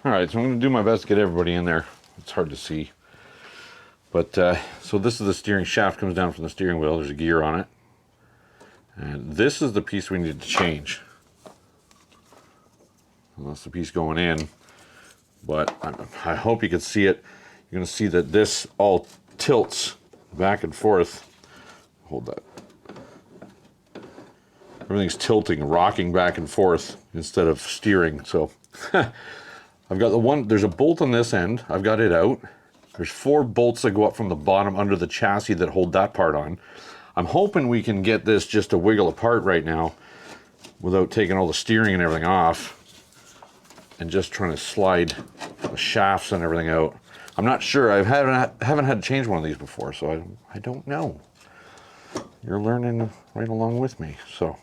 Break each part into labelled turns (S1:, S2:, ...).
S1: All right, so I'm going to do my best to get everybody in there. It's hard to see. But, so this is the steering shaft, comes down from the steering wheel. There's a gear on it. And this is the piece we need to change. Well, that's the piece going in. But I hope you can see it. You're going to see that this all tilts back and forth. Hold that. Everything's tilting, rocking back and forth instead of steering. So I've got the one, there's a bolt on this end. I've got it out. There's 4 bolts that go up from the bottom under the chassis that hold that part on. I'm hoping we can get this just to wiggle apart right now without taking all the steering and everything off and just trying to slide the shafts and everything out. I'm not sure. I haven't had to change one of these before, so I don't know. You're learning right along with me, so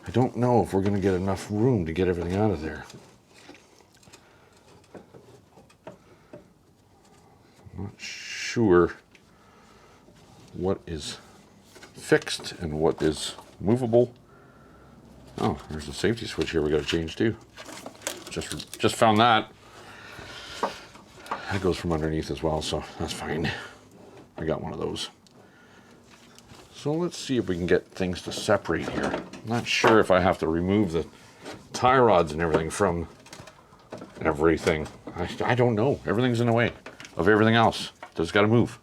S1: I don't know if we're going to get enough room to get everything out of there. I'm not sure what is fixed and what is movable. Oh, there's a safety switch here we got to change too. Just found that. That goes from underneath as well, so that's fine. I got one of those. So let's see if we can get things to separate here. I'm not sure if I have to remove the tie rods and everything from everything. I don't know. Everything's in the way of everything else. Just got to move.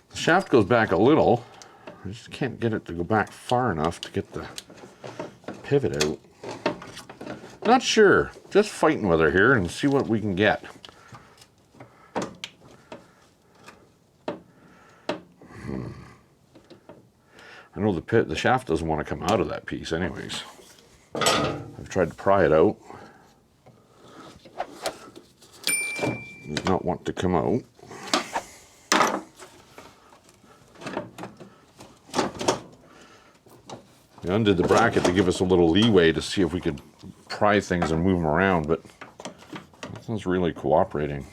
S1: The shaft goes back a little. I just can't get it to go back far enough to get the pivot out. Not sure. Just fighting with her here and see what we can get. I know the shaft doesn't want to come out of that piece anyways. I've tried to pry it out. It does not want to come out. I undid the bracket to give us a little leeway to see if we could pry things and move them around, but nothing's really cooperating.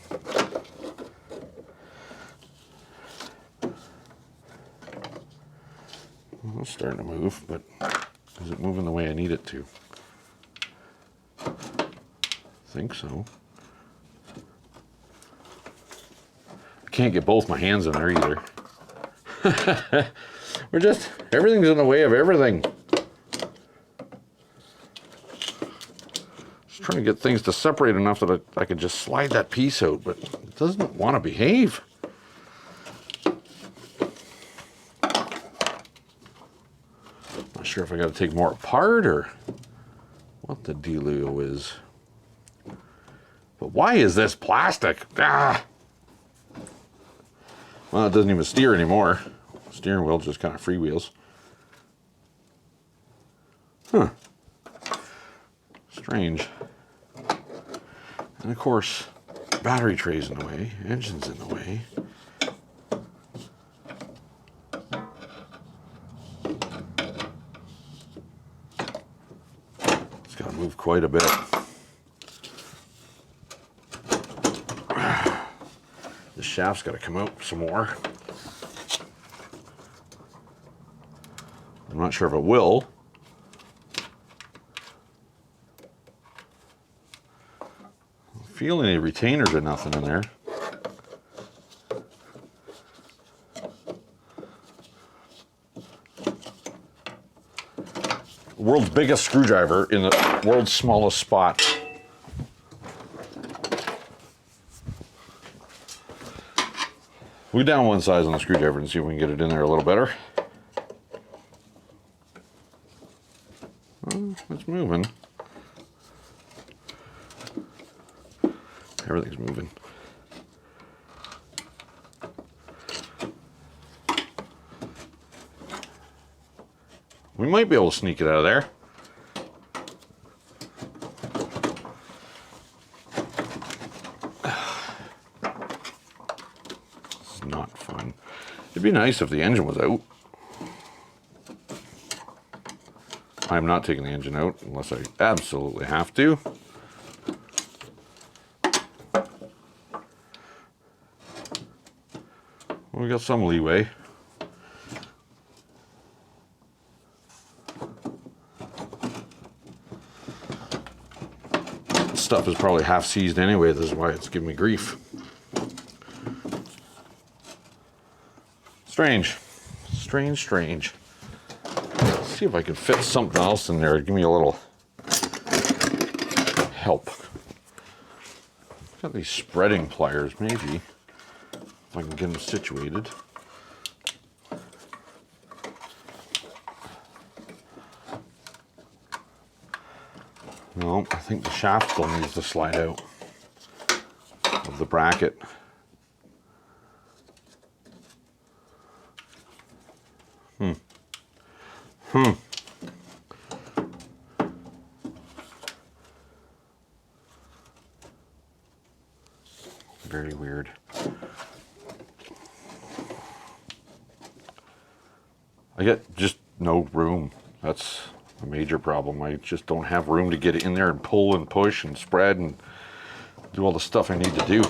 S1: Well, it's starting to move, but is it moving the way I need it to? I think so. I can't get both my hands in there either. Everything's in the way of everything. Just trying to get things to separate enough that I could just slide that piece out, but it doesn't want to behave. Not sure if I got to take more apart or what the dealio is. But why is this plastic? Ah! Well, it doesn't even steer anymore. Steering wheel just kind of freewheels. Huh. Strange. And of course, battery tray's in the way, engine's in the way. It's got to move quite a bit. The shaft's got to come out some more. I'm not sure if it will. I don't feel any retainers or nothing in there. World's biggest screwdriver in the world's smallest spot. We'll go down one size on the screwdriver and see if we can get it in there a little better. Well, it's moving. Everything's moving. We might be able to sneak it out of there. It's not fun. It'd be nice if the engine was out. I'm not taking the engine out unless I absolutely have to. We got some leeway. stuff is probably half seized anyway. This is why it's giving me grief. Strange. Strange, strange. Let's see if I can fit something else in there. Give me a little help. Got these spreading pliers, maybe. If I can get them situated. No, I think the shaft still needs to slide out of the bracket. Very weird. I get just no room. That's a major problem. I just don't have room to get in there and pull and push and spread and do all the stuff I need to do.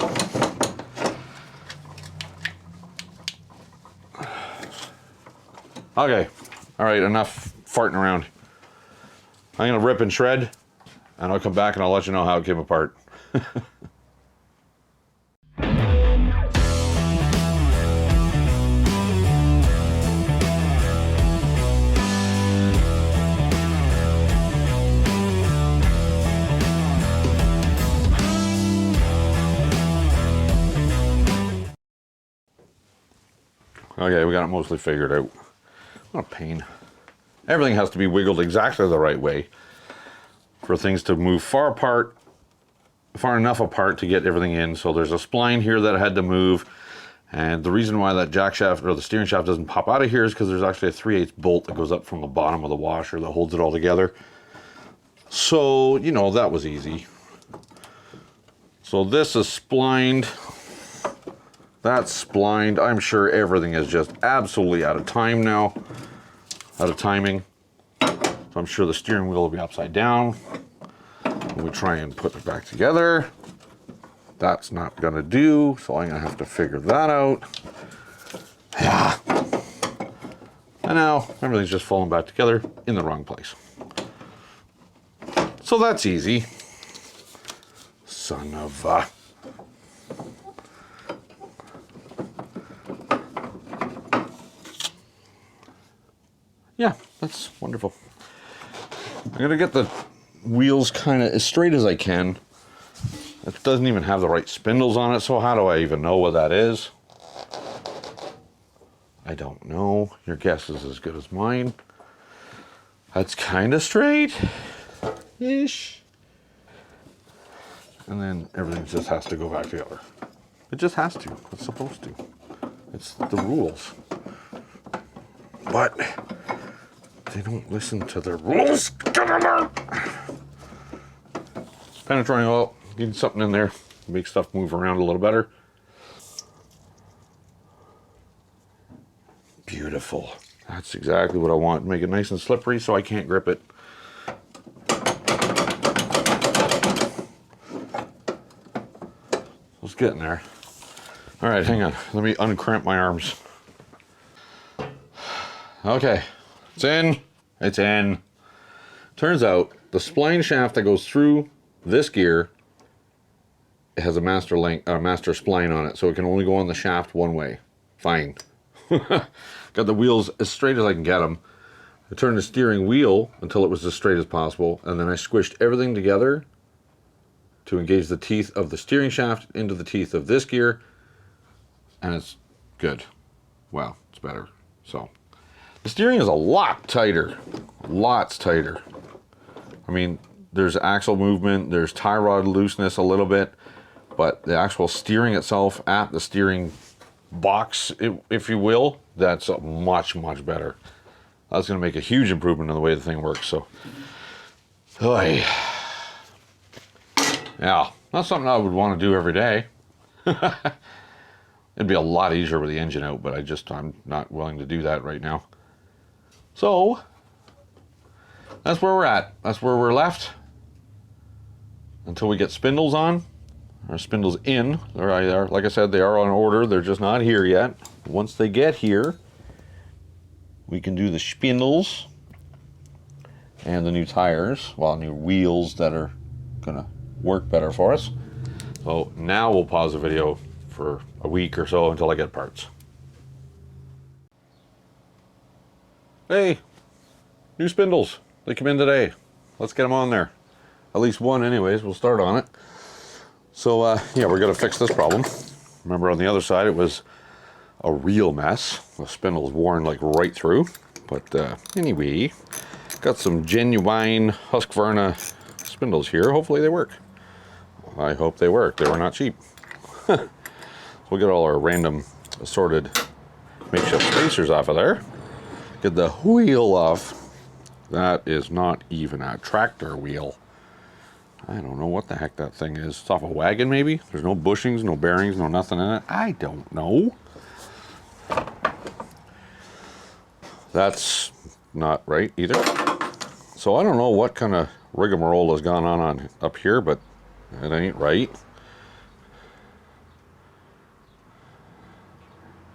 S1: Okay, all right, enough farting around. I'm gonna rip and shred, and I'll come back and I'll let you know how it came apart. Okay, we got it mostly figured out. What a pain. Everything has to be wiggled exactly the right way for things to move far apart, far enough apart to get everything in. So there's a spline here that I had to move. And the reason why that jack shaft or the steering shaft doesn't pop out of here is because there's actually a 3/8 bolt that goes up from the bottom of the washer that holds it all together. So, you know, that was easy. So this is splined. That's splined. I'm sure everything is just absolutely out of time now. Out of timing. So I'm sure the steering wheel will be upside down when we try and put it back together. That's not gonna do, so I'm gonna have to figure that out. Yeah. And now everything's just falling back together in the wrong place. So that's easy. Son of a... Yeah, that's wonderful. I'm gonna get the wheels kind of as straight as I can. It doesn't even have the right spindles on it, so how do I even know what that is? I don't know. Your guess is as good as mine. That's kind of straight-ish. And then everything just has to go back together. It just has to. It's supposed to. It's the rules. But they don't listen to their rules. Get in there! Penetrating, well, getting something in there. Make stuff move around a little better. Beautiful. That's exactly what I want. Make it nice and slippery so I can't grip it. Let's get in there. All right, hang on. Let me uncramp my arms. Okay, it's in. It's in. Turns out the spline shaft that goes through this gear, it has a master spline on it, so it can only go on the shaft one way. Fine. Got the wheels as straight as I can get them. I turned the steering wheel until it was as straight as possible, and then I squished everything together to engage the teeth of the steering shaft into the teeth of this gear, and it's good. Wow, it's better. So the steering is a lot tighter, lots tighter. I mean, there's axle movement, there's tie rod looseness a little bit, but the actual steering itself at the steering box, if you will, that's much, much better. That's going to make a huge improvement in the way the thing works. So, oy. Yeah, not something I would want to do every day. It'd be a lot easier with the engine out, but I'm not willing to do that right now. So, that's where we're at. That's where we're left. Until we get spindles on, or spindles in. They're, like I said, they are on order. They're just not here yet. Once they get here, we can do the spindles and the new tires, well, new wheels that are gonna work better for us. So now we'll pause the video for a week or so until I get parts. Hey, new spindles. They come in today. Let's get them on there. At least one anyways. We'll start on it. So yeah, we're gonna fix this problem. Remember on the other side it was a real mess. The spindle was worn like right through. But anyway, got some genuine Husqvarna spindles here. Hopefully they work. I hope they work. They were not cheap. So we'll get all our random assorted makeshift spacers off of there. Get the wheel off. That is not even a tractor wheel. I don't know what the heck that thing is. It's off a wagon maybe? There's no bushings, no bearings, no nothing in it. I don't know. That's not right either. So I don't know what kind of rigmarole has gone on up here, but it ain't right.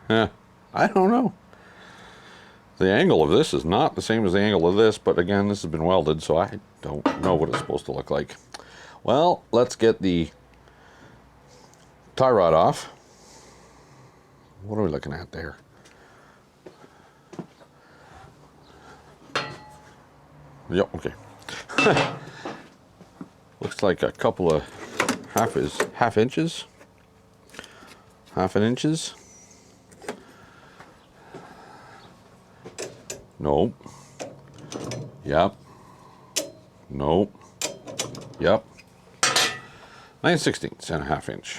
S1: I don't know. The angle of this is not the same as the angle of this, but again, this has been welded, so I don't know what it's supposed to look like. Well, let's get the tie rod off. What are we looking at there? Yep, okay. Looks like a couple of half inches. Half an inches. Nope. Yep. Nope. Yep. 9/16 and a half inch.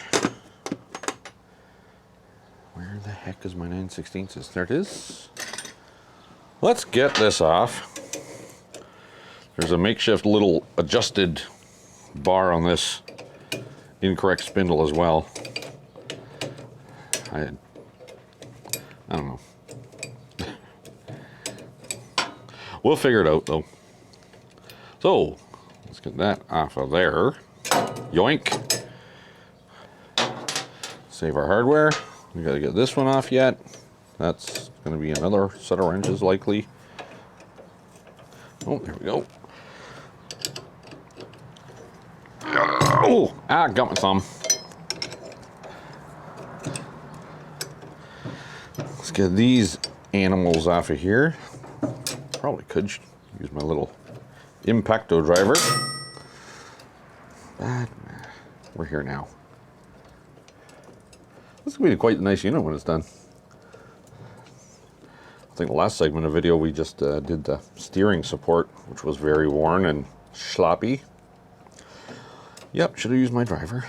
S1: Where the heck is my 9/16? There it is. Let's get this off. There's a makeshift little adjusted bar on this incorrect spindle as well. I don't know. We'll figure it out though. So let's get that off of there. Yoink. Save our hardware. We gotta get this one off yet. That's gonna be another set of wrenches likely. Oh, there we go. Oh, got my thumb. Let's get these animals off of here. Probably could use my little Impacto driver. But we're here now. This is going to be quite a nice unit when it's done. I think the last segment of video we just did the steering support, which was very worn and sloppy. Yep, should have used my driver.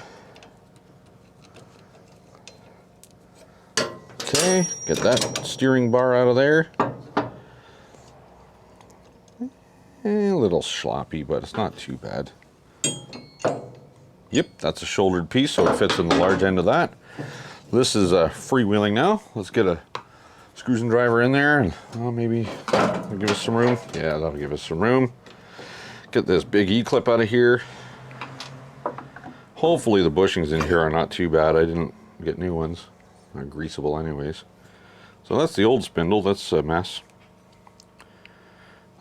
S1: Okay, get that steering bar out of there. A little sloppy, but it's not too bad. Yep, that's a shouldered piece, so it fits in the large end of that. This is freewheeling now. Let's get a screws and driver in there, and maybe that'll give us some room. Yeah, that'll give us some room. Get this big E-clip out of here. Hopefully the bushings in here are not too bad. I didn't get new ones. They're greasable anyways. So that's the old spindle. That's a mess.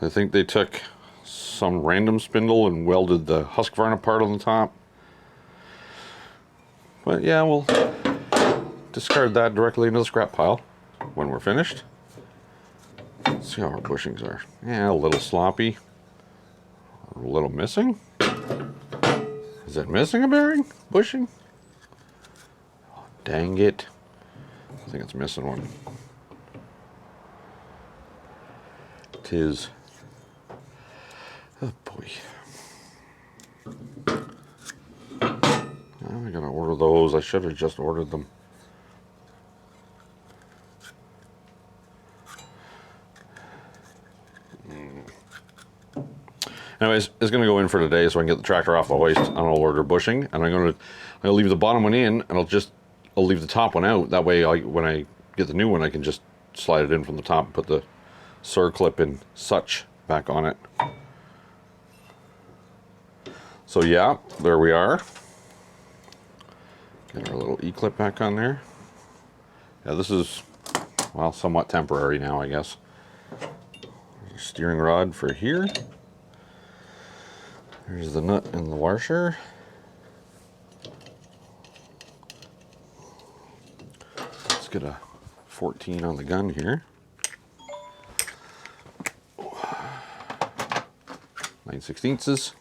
S1: I think they took some random spindle and welded the Husqvarna part on the top. But yeah, we'll discard that directly into the scrap pile when we're finished. Let's see how our bushings are. Yeah, a little sloppy. A little missing. Is it missing a bearing? Bushing? Oh, dang it. I think it's missing one. Tis. Oh boy. I'm gonna order those. I should have just ordered them. Anyways, it's gonna go in for today so I can get the tractor off the hoist, and I'll order bushing, and I'll leave the bottom one in, and I'll leave the top one out. That way, when I get the new one, I can just slide it in from the top and put the circlip and such back on it. So yeah, there we are. Get our little E-clip back on there. Yeah, this is, well, somewhat temporary now, I guess. Steering rod for here. There's the nut and the washer. get a 14 on the gun here. 9/16.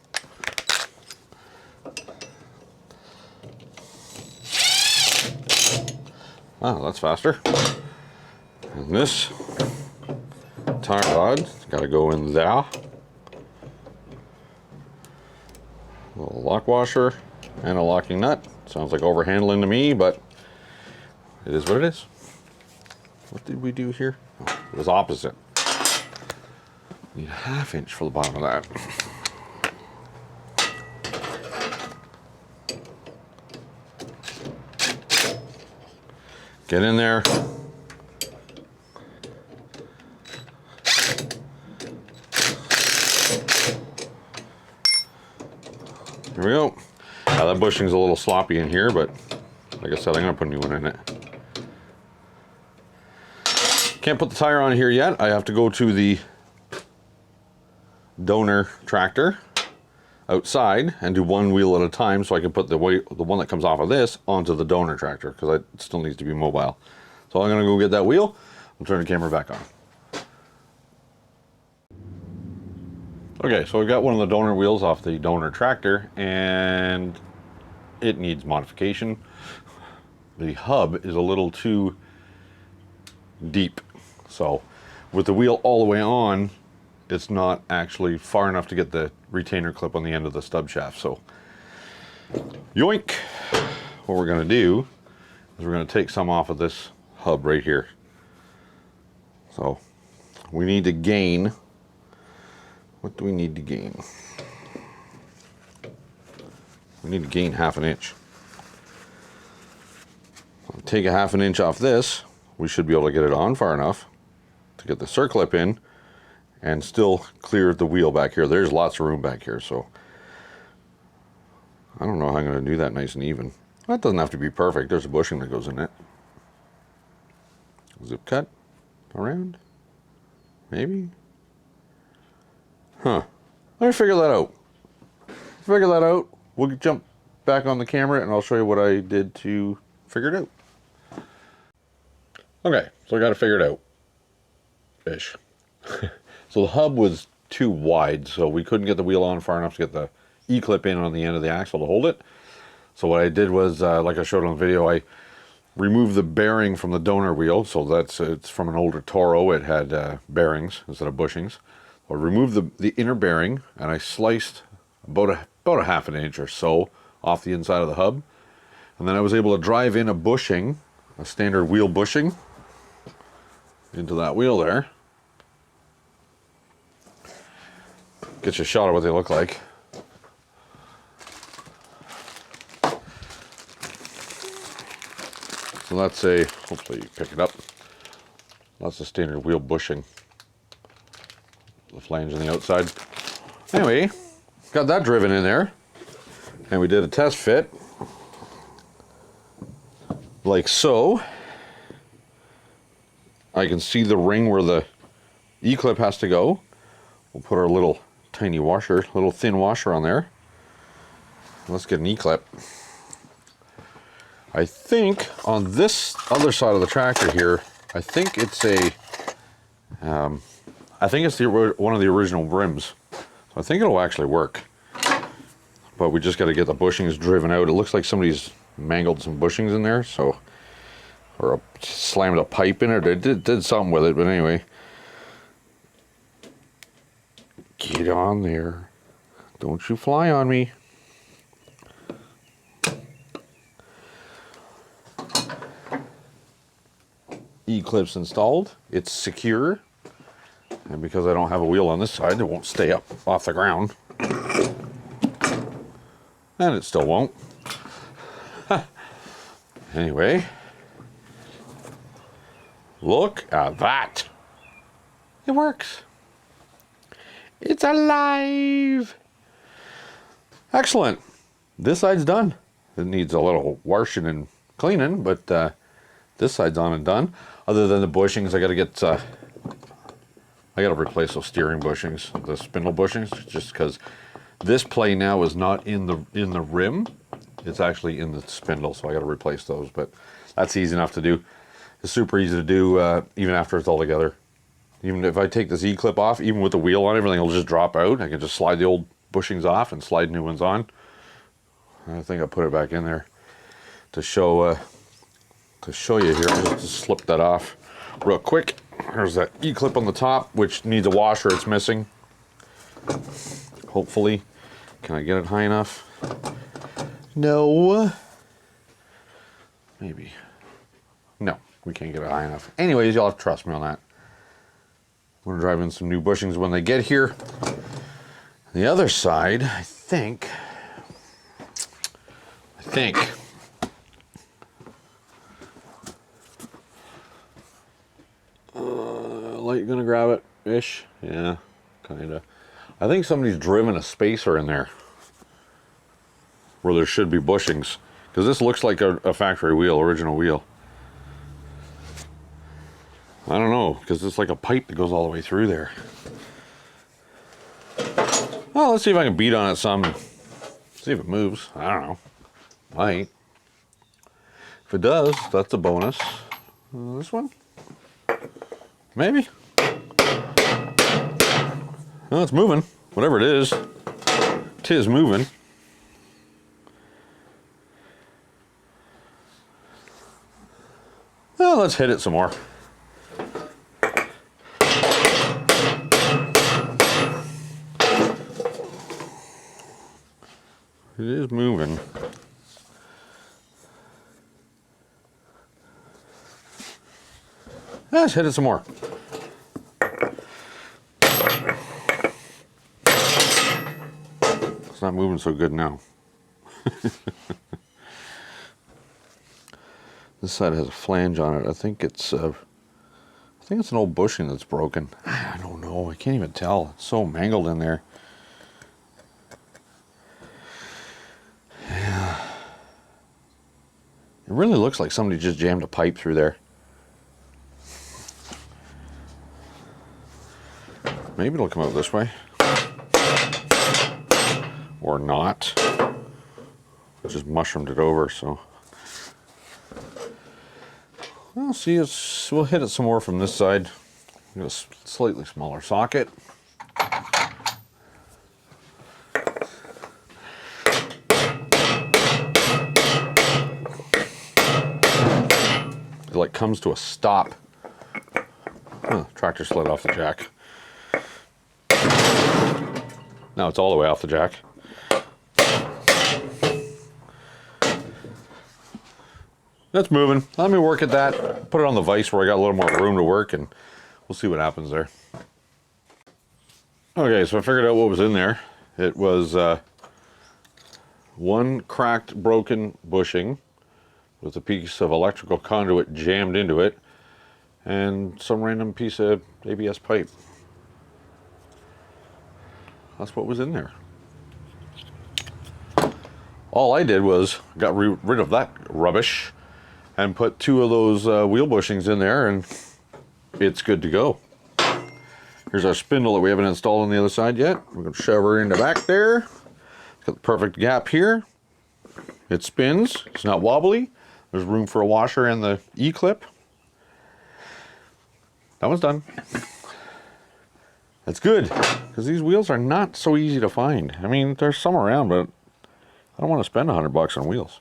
S1: Wow, that's faster. And this tire rod got to go in there. A little lock washer and a locking nut. Sounds like overhandling to me, but it is what it is. What did we do here? Oh, it was opposite. Need a 1/2 inch for the bottom of that. Get in there. Here we go. Now that bushing's a little sloppy in here, but like I said, I'm gonna put a new one in it. Can't put the tire on here yet. I have to go to the donor tractor outside and do one wheel at a time so I can put the one that comes off of this onto the donor tractor, because it still needs to be mobile. So I'm gonna go get that wheel and turn the camera back on. Okay, so we got one of the donor wheels off the donor tractor and it needs modification. The hub is a little too deep. So with the wheel all the way on, it's not actually far enough to get the retainer clip on the end of the stub shaft. So yoink. What we're gonna do is we're gonna take some off of this hub right here. So we need to gain, what do we need to gain? We need to gain 1/2 inch. I'll take a 1/2 inch off this. We should be able to get it on far enough to get the circlip in and still clear the wheel back here. There's lots of room back here, so I don't know how I'm going to do that nice and even. That doesn't have to be perfect. There's a bushing that goes in it. Zip cut around, maybe. Huh. Let me figure that out. Figure that out. We'll jump back on the camera and I'll show you what I did to figure it out. Okay, so I got to figure it out. Fish. So the hub was too wide, so we couldn't get the wheel on far enough to get the E-clip in on the end of the axle to hold it. So what I did was, like I showed on the video, I removed the bearing from the donor wheel. So it's from an older Toro. It had bearings instead of bushings. So I removed the inner bearing and I sliced about a 1/2 inch or so off the inside of the hub. And then I was able to drive in a bushing, a standard wheel bushing, into that wheel there. Get you a shot of what they look like. So that's hopefully you pick it up. That's a standard wheel bushing. The flange on the outside. Anyway, got that driven in there. And we did a test fit. Like so. I can see the ring where the E-clip has to go. We'll put our little tiny washer, little thin washer on there. Let's get an E-clip. I think on this other side of the tractor here, I think it's one of the original rims. So I think it'll actually work. But we just got to get the bushings driven out. It looks like somebody's mangled some bushings in there, or slammed a pipe in it. It did something with it, but anyway. Get on there. Don't you fly on me. E-clip's installed. It's secure. And because I don't have a wheel on this side, it won't stay up off the ground. And it still won't. Anyway. Look at that. It works. It's alive. Excellent. This side's done. It needs a little washing and cleaning, but this side's on and done. Other than the bushings, I gotta replace those steering bushings, the spindle bushings, just because this play now is not in the rim. It's actually in the spindle, so I gotta replace those, but that's easy enough to do. It's super easy to do even after it's all together. Even if I take this E-clip off, even with the wheel on, everything will just drop out. I can just slide the old bushings off and slide new ones on. I think I put it back in there to show you here. I'll just slip that off real quick. There's that E-clip on the top, which needs a washer. It's missing. Hopefully. Can I get it high enough? No. Maybe. No, we can't get it high enough. Anyways, you'll have to trust me on that. We're gonna drive in some new bushings when they get here. The other side, I think. Light gonna grab it ish. Yeah, kinda. I think somebody's driven a spacer in there where there should be bushings, because this looks like a factory wheel, original wheel. I don't know, because it's like a pipe that goes all the way through there. Well, let's see if I can beat on it some. See if it moves. I don't know. Might. If it does, that's a bonus. This one? Maybe. No, it's moving. Whatever it is, 'tis moving. Well, let's hit it some more. It is moving. Let's hit it some more. It's not moving so good now. This side has a flange on it. I think it's an old bushing that's broken. I don't know. I can't even tell. It's so mangled in there. Yeah. It really looks like somebody just jammed a pipe through there. Maybe it'll come out this way. Or not. I just mushroomed it over, so. We'll see, we'll hit it some more from this side. Got a slightly smaller socket. It like comes to a stop. Tractor slid off the jack. Now it's all the way off the jack. That's moving. Let me work at that. Put it on the vise where I got a little more room to work, and we'll see what happens there. Okay, so I figured out what was in there. It was one cracked, broken bushing with a piece of electrical conduit jammed into it, and some random piece of ABS pipe. That's what was in there. All I did was got rid of that rubbish and put two of those wheel bushings in there, and it's good to go. Here's our spindle that we haven't installed on the other side yet. We're going to shove her in the back there. It's got the perfect gap here. It spins. It's not wobbly. There's room for a washer and the E-clip. That one's done. That's good, because these wheels are not so easy to find. I mean, there's some around, but I don't want to spend $100 on wheels.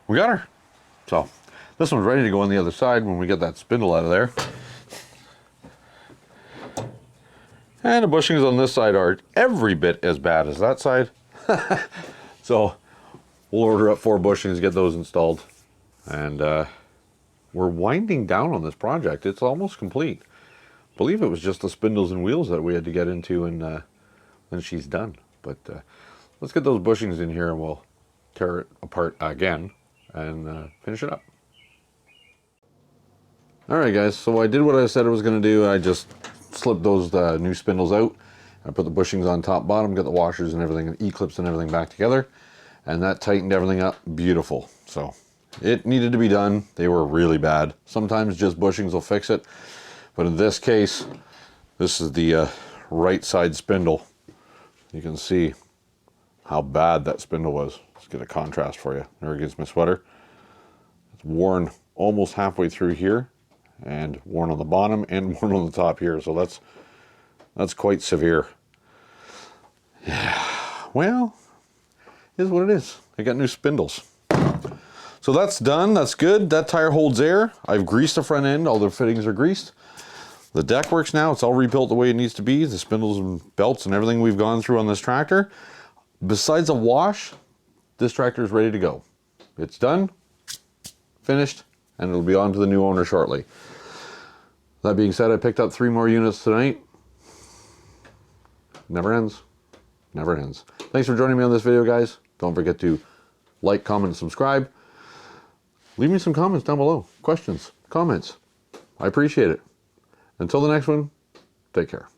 S1: We got her. So this one's ready to go on the other side when we get that spindle out of there. And the bushings on this side are every bit as bad as that side. So we'll order up 4 bushings, get those installed. And we're winding down on this project. It's almost complete. I believe it was just the spindles and wheels that we had to get into, and then she's done. But let's get those bushings in here and we'll tear it apart again and finish it up. Alright guys, so I did what I said I was going to do. I just slipped those new spindles out. I put the bushings on top, bottom, got the washers and everything, and E-clips and everything back together, and that tightened everything up beautiful. So it needed to be done. They were really bad. Sometimes just bushings will fix it, but in this case, this is the right side spindle. You can see how bad that spindle was. Let's get a contrast for you. There against my sweater. It's worn almost halfway through here, and worn on the bottom and worn on the top here. So that's quite severe. Yeah, well, it is what it is. I got new spindles. So that's done, that's good. That tire holds air. I've greased the front end, all the fittings are greased. The deck works now, it's all rebuilt the way it needs to be. The spindles and belts and everything we've gone through on this tractor. Besides a wash, this tractor is ready to go. It's done, finished, and it'll be on to the new owner shortly. That being said, I picked up 3 more units tonight. Never ends, never ends. Thanks for joining me on this video, guys. Don't forget to like, comment, and subscribe. Leave me some comments down below. Questions, comments. I appreciate it. Until the next one, take care.